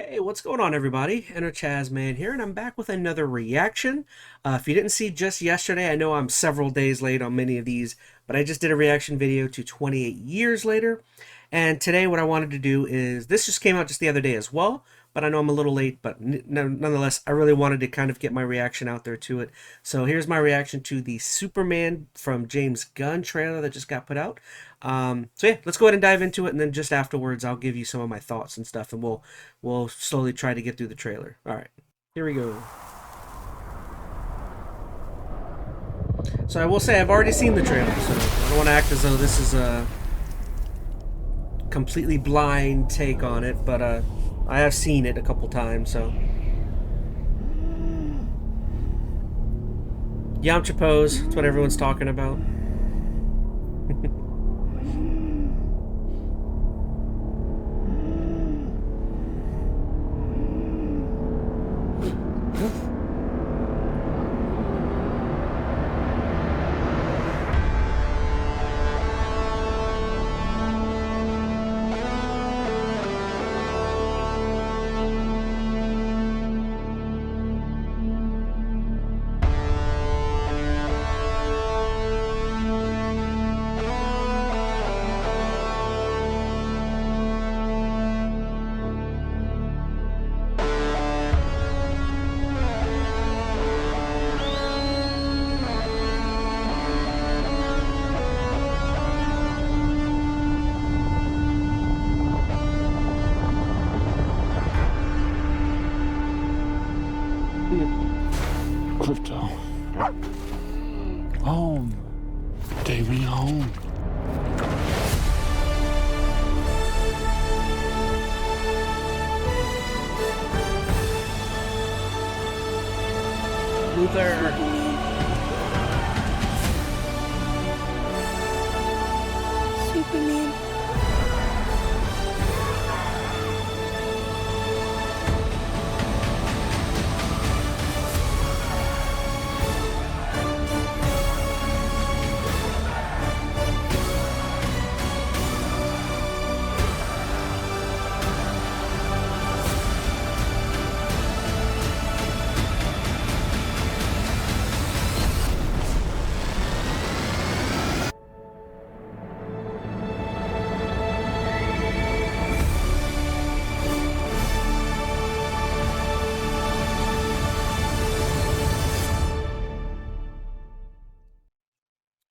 Hey, what's going on, everybody? Enter ChazmaN here, and I'm back with another reaction. If you didn't see just yesterday, I know I'm several days late on many of these, but I just did a reaction video to 28 years later. And today what I wanted to do is, this just came out just the other day as well, but I know I'm a little late, but nonetheless, I really wanted to kind of get my reaction out there to it. So here's my reaction to the Superman from James Gunn trailer that just got put out. So yeah, let's go ahead and dive into it, and then just afterwards, I'll give you some of my thoughts and stuff, and we'll slowly try to get through the trailer. All right, here we go. So I will say I've already seen the trailer, so I don't want to act as though this is a completely blind take on it, but I have seen it a couple times, so. Yamcha pose, that's what everyone's talking about. Crypto. Home. Take me home. Luther. Superman.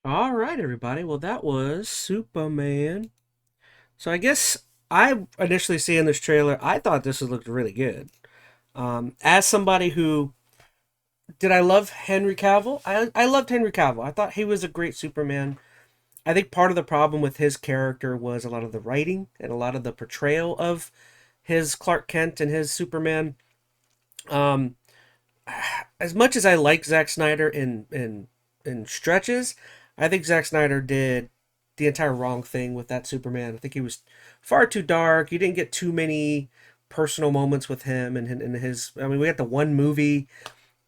All right, everybody. Well, that was Superman. So I guess I initially seeing this trailer, I thought this looked really good. As somebody who did I love Henry Cavill? I loved Henry Cavill. I thought he was a great Superman. I think part of the problem with his character was a lot of the writing and a lot of the portrayal of his Clark Kent and his Superman. Um, as much as I like Zack Snyder in stretches, I think Zack Snyder did the entire wrong thing with that Superman. I think he was far too dark. You didn't get too many personal moments with him and his. I mean, we got the one movie,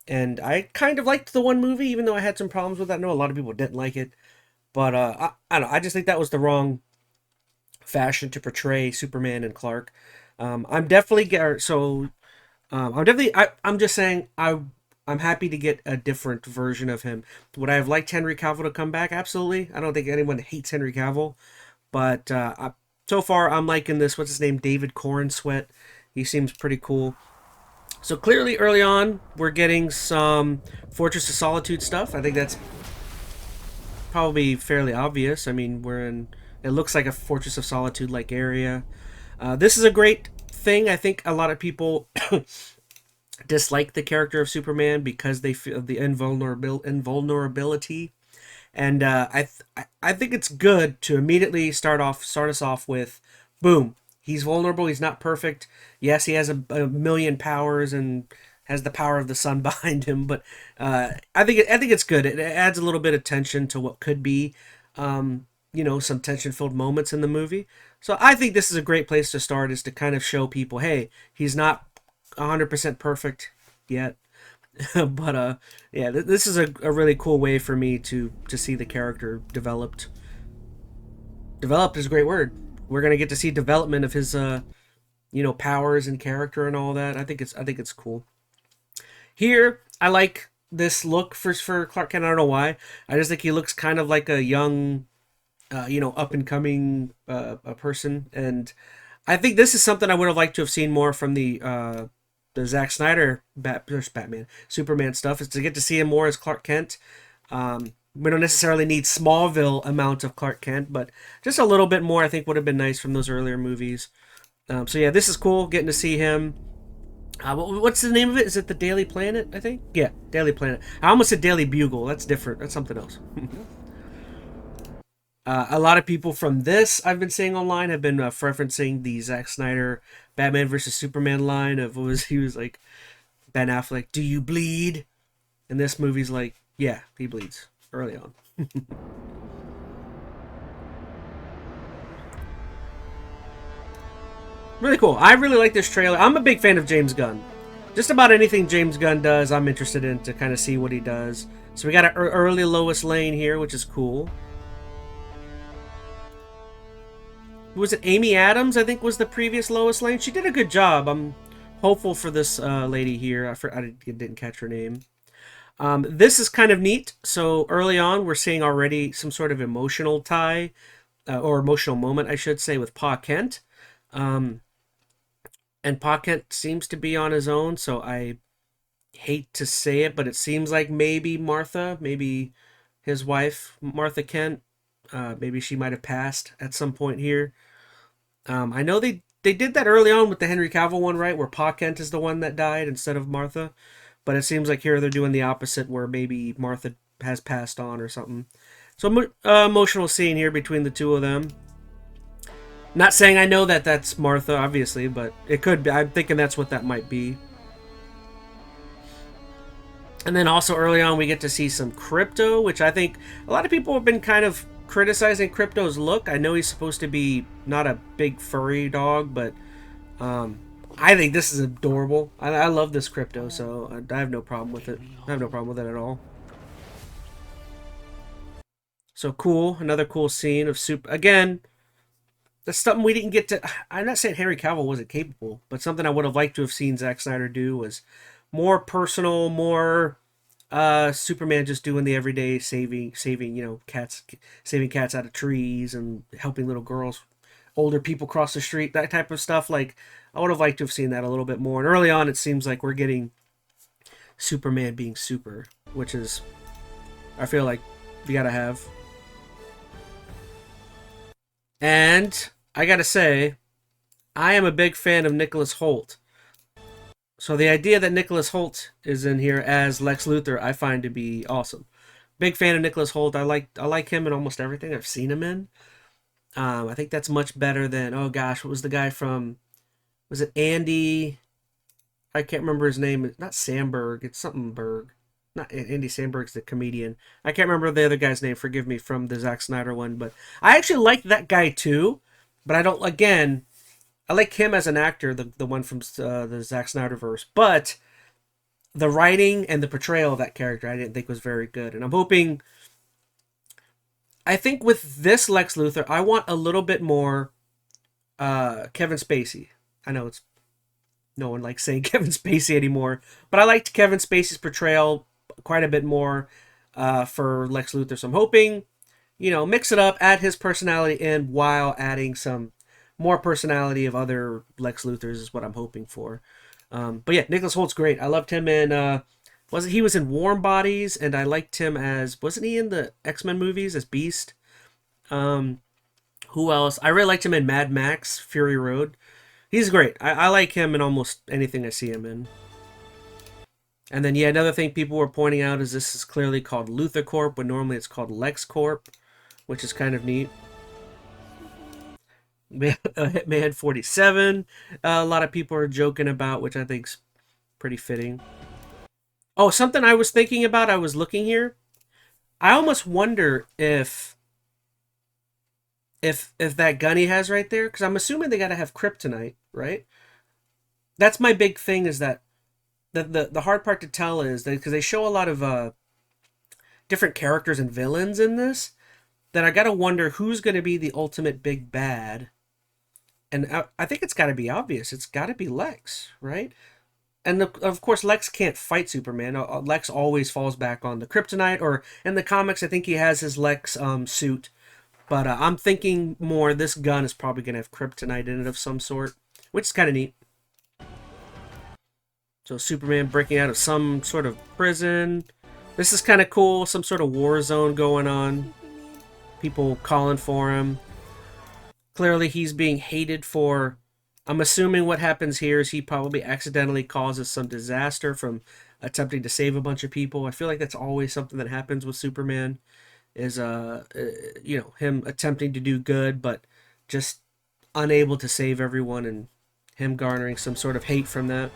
and I kind of liked the one movie, even though I had some problems with that. I know a lot of people didn't like it, but I don't know. I just think that was the wrong fashion to portray Superman and Clark. I'm definitely so I'm definitely. I'm just saying. I'm happy to get a different version of him. Would I have liked Henry Cavill to come back? Absolutely. I don't think anyone hates Henry Cavill, but so far I'm liking this. What's his name? David Corn Sweat. He seems pretty cool. So clearly, early on, we're getting some Fortress of Solitude stuff. I think that's probably fairly obvious. I mean, we're in. It looks like a Fortress of Solitude like area. This is a great thing. I think a lot of people dislike the character of Superman because they feel the invulnerability, and I think it's good to immediately start us off with, boom, he's vulnerable, he's not perfect. Yes, he has a million powers and has the power of the sun behind him, but I think it's good. It adds a little bit of tension to what could be, some tension-filled moments in the movie. So I think this is a great place to start, is to kind of show people, hey, he's not 100% perfect yet. But yeah, this is a really cool way for me to see the character developed is a great word. We're gonna get to see development of his powers and character and all that. I think it's cool. Here, I like this look for Clark Kent. I don't know why. I just think he looks kind of like a young, up and coming a person, and I think this is something I would have liked to have seen more from the Zack Snyder Batman Superman stuff. Is to get to see him more as Clark Kent. We don't necessarily need Smallville amount of Clark Kent, but just a little bit more I think would have been nice from those earlier movies. So yeah, this is cool getting to see him. What's the name of it? Is it the Daily Planet? I think. Yeah, Daily Planet. I almost said Daily Bugle. That's different. That's something else. A lot of people from this I've been seeing online have been referencing the Zack Snyder Batman versus Superman line of he was like Ben Affleck, "Do you bleed?" And this movie's like, yeah, he bleeds early on. Really cool. I really like this trailer. I'm a big fan of James Gunn. Just about anything James Gunn does, I'm interested in to kind of see what he does. So we got an early Lois Lane here, which is cool. Was it Amy Adams, I think, was the previous Lois Lane? She did a good job. I'm hopeful for this lady here. I didn't catch her name. This is kind of neat. So early on, we're seeing already some sort of emotional tie, or emotional moment, I should say, with Pa Kent. And Pa Kent seems to be on his own, so I hate to say it, but it seems like maybe Martha, maybe his wife, Martha Kent, maybe she might have passed at some point here. I know they did that early on with the Henry Cavill one, right, where Pa Kent is the one that died instead of Martha. But it seems like here they're doing the opposite, where maybe Martha has passed on or something. So emotional scene here between the two of them. Not saying I know that that's Martha, obviously, but it could be. I'm thinking that's what that might be. And then also early on, we get to see some Crypto, which I think a lot of people have been kind of criticizing Crypto's look. I know he's supposed to be not a big furry dog, but I think this is adorable. I love this Crypto, so I have no problem with it. I have no problem with it at all. So cool. Another cool scene of Super. Again, that's something we didn't get to. I'm not saying Henry Cavill wasn't capable, but something I would have liked to have seen Zack Snyder do was more personal, more Superman just doing the everyday saving, cats, saving cats out of trees and helping little girls, older people cross the street, that type of stuff. Like, I would have liked to have seen that a little bit more. And early on, it seems like we're getting Superman being super, which is, I feel like, you gotta have. And I gotta say, I am a big fan of Nicholas Hoult. So the idea that Nicholas Hoult is in here as Lex Luthor, I find to be awesome. Big fan of Nicholas Hoult. I like him in almost everything I've seen him in. I think that's much better than, oh gosh, what was the guy from? Was it Andy? I can't remember his name. It's not Samberg. It's something Berg. Not Andy Samberg's the comedian. I can't remember the other guy's name. Forgive me, from the Zack Snyder one, but I actually like that guy too. But I don't. Again, I like him as an actor, the one from the Zack Snyderverse. But the writing and the portrayal of that character, I didn't think was very good. And I'm hoping. I think with this Lex Luthor, I want a little bit more Kevin Spacey. I know it's no one likes saying Kevin Spacey anymore, but I liked Kevin Spacey's portrayal quite a bit more for Lex Luthor. So I'm hoping, mix it up, add his personality in while adding some more personality of other Lex Luthors is what I'm hoping for. But yeah, Nicholas Holt's great. I loved him in he was in Warm Bodies, and I liked him as, wasn't he in the X-Men movies as Beast? Who else? I really liked him in Mad Max Fury Road. He's great. I like him in almost anything I see him in. And then, yeah, another thing people were pointing out is this is clearly called Luthor Corp, when normally it's called Lex Corp, which is kind of neat. Hitman 47, a lot of people are joking about, which I think's pretty fitting. Oh, something I was thinking about, I was looking here. I almost wonder if that gun he has right there, because I'm assuming they got to have kryptonite, right? That's my big thing, is that the hard part to tell is that because they show a lot of different characters and villains in this, that I gotta wonder who's going to be the ultimate big bad And I think it's got to be obvious. It's got to be Lex, right? And of course, Lex can't fight Superman. Lex always falls back on the kryptonite, or in the comics, I think he has his Lex suit. But I'm thinking more this gun is probably going to have kryptonite in it of some sort, which is kind of neat. So Superman breaking out of some sort of prison. This is kind of cool. Some sort of war zone going on. People calling for him. Clearly he's being hated for... I'm assuming what happens here is he probably accidentally causes some disaster from attempting to save a bunch of people. I feel like that's always something that happens with Superman, is him attempting to do good but just unable to save everyone, and him garnering some sort of hate from that.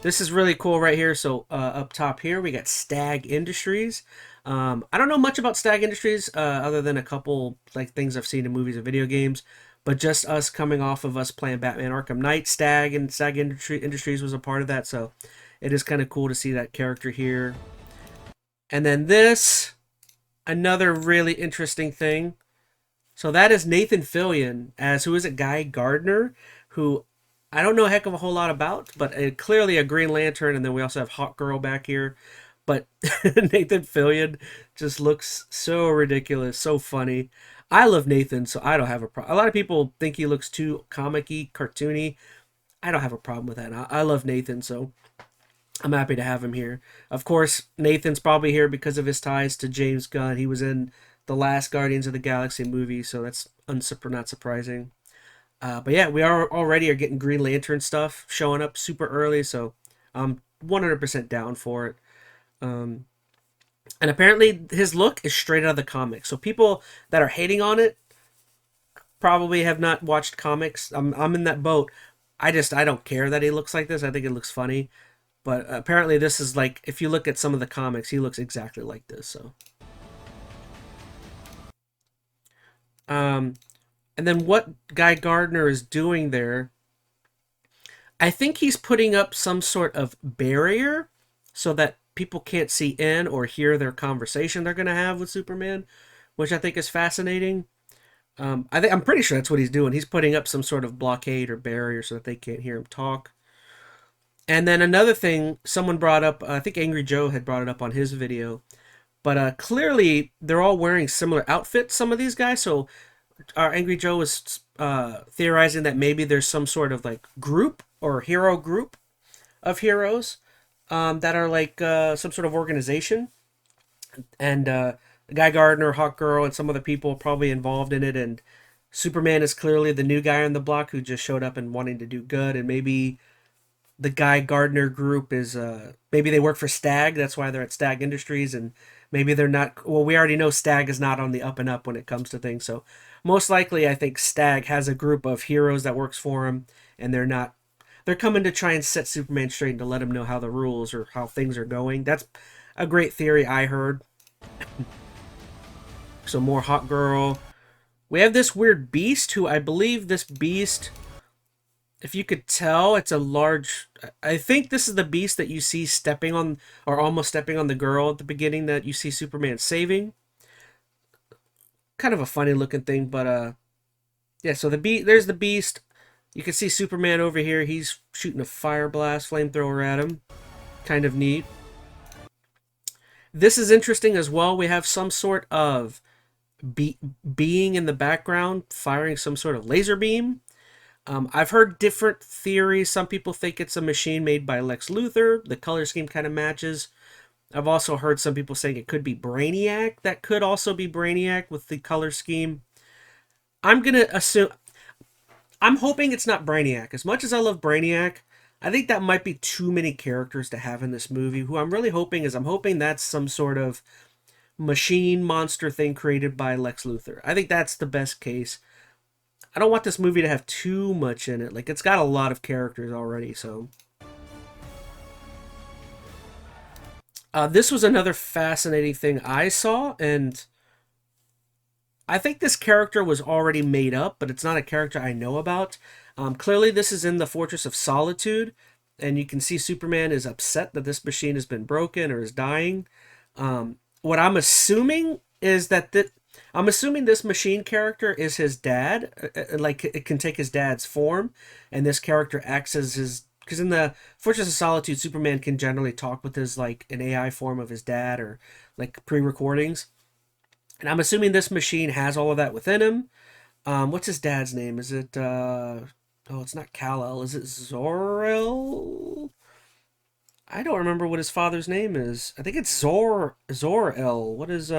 This is really cool right here. So up top here we got Stag Industries. I don't know much about Stag Industries other than a couple like things I've seen in movies and video games, but just us coming off of us playing Batman Arkham Knight, Stag Industries was a part of that, so it is kind of cool to see that character here. And then this, another really interesting thing. So that is Nathan Fillion as, who is it, Guy Gardner, who I don't know a heck of a whole lot about, but clearly a Green Lantern, and then we also have Hawk Girl back here. But Nathan Fillion just looks so ridiculous, so funny. I love Nathan, so I don't have a problem. A lot of people think he looks too comic-y, cartoony. I don't have a problem with that. I love Nathan, so I'm happy to have him here. Of course, Nathan's probably here because of his ties to James Gunn. He was in the last Guardians of the Galaxy movie, so that's not surprising. But yeah, we already are getting Green Lantern stuff showing up super early, so I'm 100% down for it. And apparently his look is straight out of the comics. So people that are hating on it probably have not watched comics. I'm in that boat. I don't care that he looks like this. I think it looks funny. But apparently this is like, if you look at some of the comics, he looks exactly like this. So and then what Guy Gardner is doing there, I think he's putting up some sort of barrier so that people can't see in or hear their conversation they're going to have with Superman, which I think is fascinating. I'm pretty sure that's what he's doing. He's putting up some sort of blockade or barrier so that they can't hear him talk. And then another thing someone brought up, I think Angry Joe had brought it up on his video, but clearly they're all wearing similar outfits, some of these guys. So our Angry Joe was theorizing that maybe there's some sort of like group or hero group of heroes that are like some sort of organization. And Guy Gardner, Hawk Girl, and some other people probably involved in it. And Superman is clearly the new guy on the block who just showed up and wanting to do good. And maybe the Guy Gardner group is maybe they work for Stag. That's why they're at Stag Industries. And maybe they're not. Well, we already know Stag is not on the up and up when it comes to things. So most likely, I think Stag has a group of heroes that works for him, and they're not. They're coming to try and set Superman straight and to let him know how the rules or how things are going. That's a great theory I heard. So more Hawk Girl. We have this weird beast who I believe this beast, if you could tell, it's a large... I think this is the beast that you see stepping on, or almost stepping on the girl at the beginning that you see Superman saving. Kind of a funny looking thing, but yeah, so there's the beast. You can see Superman over here. He's shooting a fire blast flamethrower at him. Kind of neat. This is interesting as well. We have some sort of being in the background firing some sort of laser beam. I've heard different theories. Some people think it's a machine made by Lex Luthor. The color scheme kind of matches. I've also heard some people saying it could be Brainiac. That could also be Brainiac with the color scheme. I'm going to assume... I'm hoping it's not Brainiac. As much as I love Brainiac, I think that might be too many characters to have in this movie. Who I'm really hoping is, I'm hoping that's some sort of machine monster thing created by Lex Luthor. I think that's the best case. I don't want this movie to have too much in it. Like, it's got a lot of characters already, so... this was another fascinating thing I saw, and I think this character was already made up, but it's not a character I know about. Clearly, this is in the Fortress of Solitude, and you can see Superman is upset that this machine has been broken or is dying. What I'm assuming is that I'm assuming this machine character is his dad. Like it can take his dad's form, and this character acts as his. Because in the Fortress of Solitude, Superman can generally talk with his like an AI form of his dad or like pre-recordings. And I'm assuming this machine has all of that within him. What's his dad's name? Is it oh, it's not Kal-El. Is it Zor-El? I don't remember what his father's name is. I think it's Zor-El. What is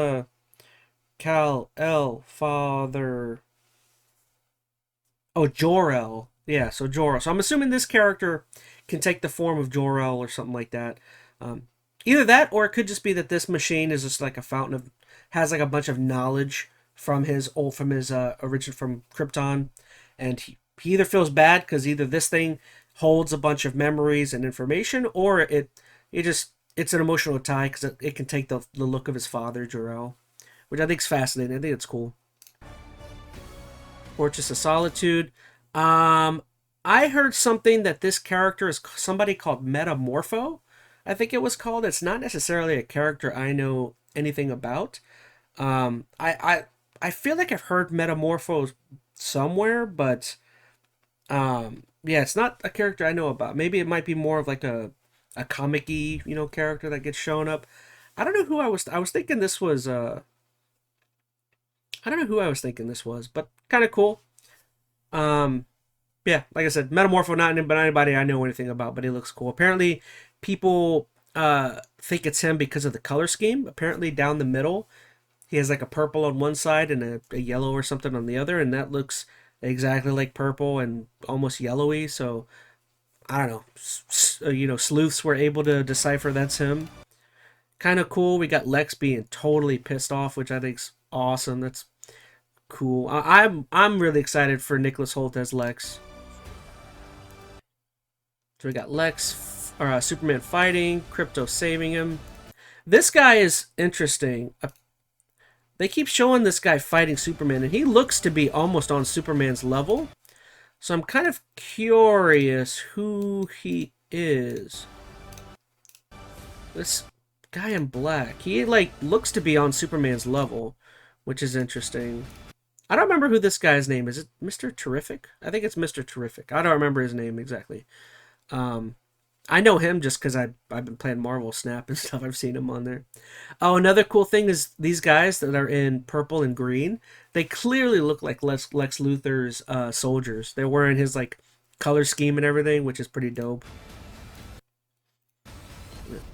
Kal-El father? Oh, Jor-El. Yeah, so Jor-El. So I'm assuming this character can take the form of Jor-El or something like that. Um, Either that, or it could just be that this machine is just like a fountain of has like a bunch of knowledge from his origin from Krypton, and he either feels bad because either this thing holds a bunch of memories and information, or it's an emotional tie because it can take the look of his father Jor-El, which I think is fascinating. I think it's cool. Fortress of Solitude. I heard something that this character is somebody called Metamorpho. I think it was called. It's not necessarily a character I know anything about. I feel like I've heard Metamorpho somewhere, but yeah, it's not a character I know about. Maybe it might be more of like a comic-y, character that gets shown up. I don't know who I was thinking this was. I don't know who I was thinking this was, but kind of cool. Um, yeah, like I said, Metamorpho, not anybody I know anything about, but he looks cool. Apparently, people think it's him because of the color scheme. Apparently, down the middle, he has like a purple on one side and a yellow or something on the other, and that looks exactly like purple and almost yellowy. So I don't know, sleuths were able to decipher that's him. Kind of cool. We got Lex being totally pissed off, which I think's awesome. That's cool. I'm really excited for Nicholas Hoult as Lex. So we got Lex, or Superman fighting, Crypto saving him. This guy is interesting. They keep showing this guy fighting Superman, and he looks to be almost on Superman's level. So I'm kind of curious who he is. This guy in black, he like looks to be on Superman's level, which is interesting. I don't remember who this guy's name is. It Mr. Terrific? I think it's Mr. Terrific. I don't remember his name exactly. Um, I know him just because I've been playing Marvel Snap and stuff. I've seen him on there. Oh, another cool thing is these guys that are in purple and green. They clearly look like Lex Luthor's soldiers. They're wearing his like color scheme and everything, which is pretty dope.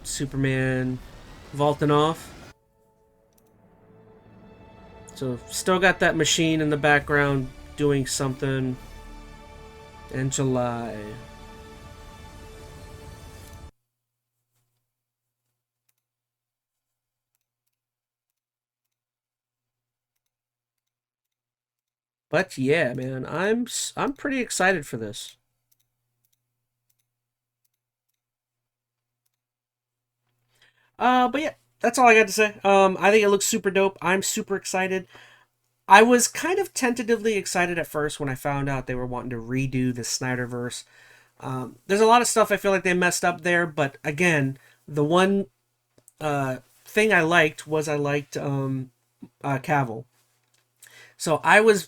Superman vaulting off. So still got that machine in the background doing something. In July. But yeah, man, I'm pretty excited for this. But yeah, that's all I got to say. I think it looks super dope. I'm super excited. I was kind of tentatively excited at first when I found out they were wanting to redo the Snyderverse. There's a lot of stuff I feel like they messed up there, but again, the one thing I liked was I liked Cavill. So I was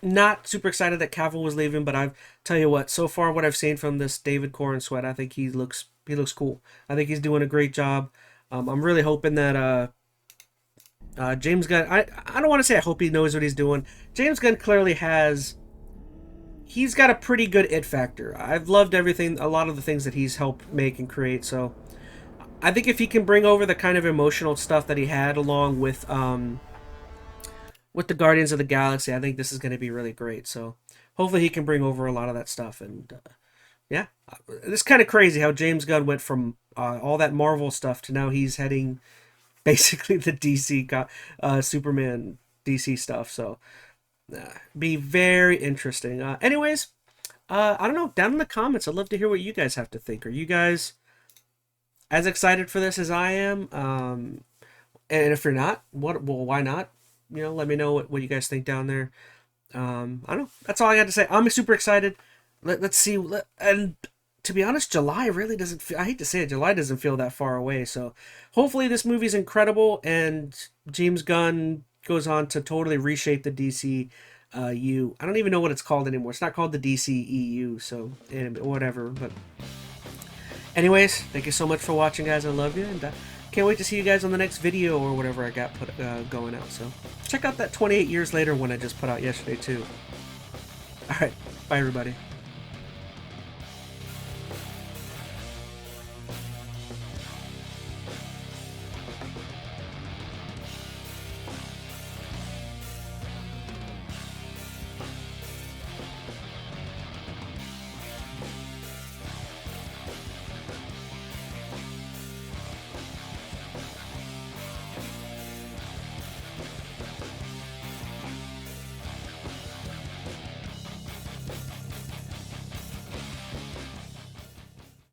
not super excited that Cavill was leaving, but I tell you what, so far what I've seen from this David Corn Sweat, I think he looks cool. I think he's doing a great job. I'm really hoping that James Gunn. I don't want to say I hope he knows what he's doing. James Gunn clearly has. He's got a pretty good it factor. I've loved everything, a lot of the things that he's helped make and create. So I think if he can bring over the kind of emotional stuff that he had along with the Guardians of the Galaxy, I think this is going to be really great. So hopefully he can bring over a lot of that stuff. And yeah, it's kind of crazy how James Gunn went from all that Marvel stuff to now he's heading basically the DC Superman DC stuff. So be very interesting. Anyways, I don't know. Down in the comments, I'd love to hear what you guys have to think. Are you guys as excited for this as I am? And if you're not, why not? Let me know what you guys think down there. I don't know. That's all I got to say. I'm super excited. Let's see. And to be honest, July really doesn't feel, I hate to say it, July doesn't feel that far away. So hopefully this movie's incredible and James Gunn goes on to totally reshape the DC U. I don't even know what it's called anymore. It's not called the DCEU, so whatever. But anyways, thank you so much for watching, guys. I love you, and can't wait to see you guys on the next video or whatever I got put going out. So check out that 28 years later one I just put out yesterday too. All right, bye everybody.